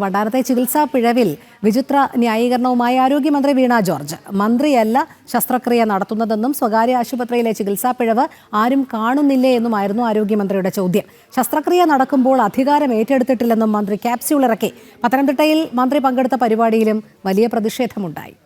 വണ്ടാനത്തെ ചികിത്സാ പിഴവിൽ വിചിത്ര ന്യായീകരണവുമായി ആരോഗ്യമന്ത്രി വീണ ജോർജ്. മന്ത്രിയല്ല ശസ്ത്രക്രിയ നടത്തുന്നതെന്നും സ്വകാര്യ ആശുപത്രിയിലെ ചികിത്സാ പിഴവ് ആരും കാണുന്നില്ലേ എന്നുമായിരുന്നു ആരോഗ്യമന്ത്രിയുടെ ചോദ്യം. ശസ്ത്രക്രിയ നടക്കുമ്പോൾ അധികാരം ഏറ്റെടുത്തിട്ടില്ലെന്നും മന്ത്രി ക്യാപ്സ്യൂൾ ഇറക്കി. പത്തനംതിട്ടയിൽ മന്ത്രി പങ്കെടുത്ത പരിപാടിയിലും വലിയ പ്രതിഷേധമുണ്ടായി.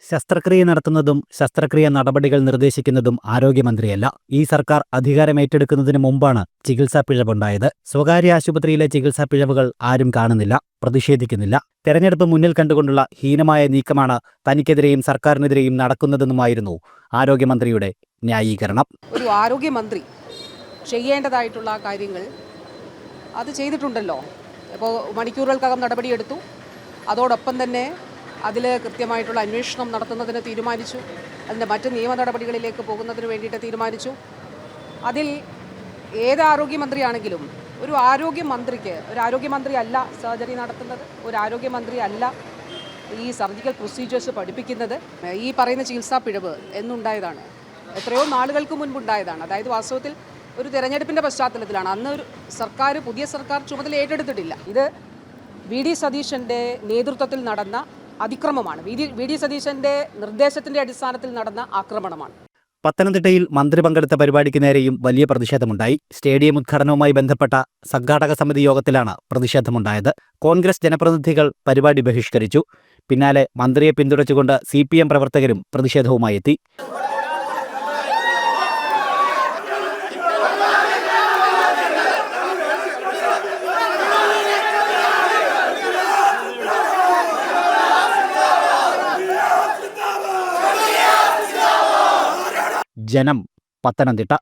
ശസ്ത്രക്രിയ നടത്തുന്നതും ശസ്ത്രക്രിയ നടപടികൾ നിർദ്ദേശിക്കുന്നതും ആരോഗ്യമന്ത്രിയല്ല. ഈ സർക്കാർ അധികാരമേറ്റെടുക്കുന്നതിന് മുമ്പാണ് ചികിത്സാ പിഴവുണ്ടായത്. സ്വകാര്യ ആശുപത്രിയിലെ ചികിത്സാ പിഴവുകൾ ആരും കാണുന്നില്ല, പ്രതിഷേധിക്കുന്നില്ല. തെരഞ്ഞെടുപ്പ് മുന്നിൽ കണ്ടുകൊണ്ടുള്ള ഹീനമായ നീക്കമാണ് തനിക്കെതിരെയും സർക്കാരിനെതിരെയും നടക്കുന്നതെന്നുമായിരുന്നു ആരോഗ്യമന്ത്രിയുടെ ന്യായീകരണം. ഒരു ആരോഗ്യമന്ത്രി ചെയ്യേണ്ടതായിട്ടുള്ള കാര്യങ്ങൾ അത് ചെയ്തിട്ടുണ്ടല്ലോ. ഇപ്പോൾ മണിക്കൂറുകൾക്കകം നടപടിയെടുത്തു. അതോടൊപ്പം തന്നെ അതിൽ കൃത്യമായിട്ടുള്ള അന്വേഷണം നടത്തുന്നതിന് തീരുമാനിച്ചു. അതിൻ്റെ മറ്റ് നിയമ നടപടികളിലേക്ക് പോകുന്നതിന് വേണ്ടിയിട്ട് തീരുമാനിച്ചു. അതിൽ ഏത് ആരോഗ്യമന്ത്രിയാണെങ്കിലും ഒരു ആരോഗ്യമന്ത്രി അല്ല സർജറി നടത്തുന്നത്, ഒരു ആരോഗ്യമന്ത്രി അല്ല ഈ സർജിക്കൽ പ്രൊസീജിയേഴ്സ് പഠിപ്പിക്കുന്നത്. ഈ പറയുന്ന ചികിത്സാ പിഴവ് എന്നുണ്ടായതാണ്, എത്രയോ നാളുകൾക്ക് മുൻപുണ്ടായതാണ്. അതായത് വാസ്തവത്തിൽ ഒരു തെരഞ്ഞെടുപ്പിൻ്റെ പശ്ചാത്തലത്തിലാണ്. അന്ന് ഒരു പുതിയ സർക്കാർ ചുമതല ഏറ്റെടുത്തിട്ടില്ല. ഇത് വി ഡി സതീശൻ്റെ നേതൃത്വത്തിൽ നടന്ന അതിക്രമമാണ്. വി ഡി സതീശന്റെ നിർദ്ദേശത്തിന്റെ അടിസ്ഥാനത്തിൽ നടന്ന ആക്രമണമാണ്. പത്തനംതിട്ടയിൽ മന്ത്രി പങ്കെടുത്ത പരിപാടിക്ക് നേരെയും വലിയ പ്രതിഷേധമുണ്ടായി. സ്റ്റേഡിയം ഉദ്ഘാടനവുമായി ബന്ധപ്പെട്ട സംഘാടക സമിതി യോഗത്തിലാണ് പ്രതിഷേധമുണ്ടായത്. കോൺഗ്രസ് ജനപ്രതിനിധികൾ പരിപാടി ബഹിഷ്കരിച്ചു. പിന്നാലെ മന്ത്രിയെ പിന്തുണച്ചുകൊണ്ട് CPM പ്രവർത്തകരും പ്രതിഷേധവുമായി എത്തി. ജനം, പത്തനംതിട്ട.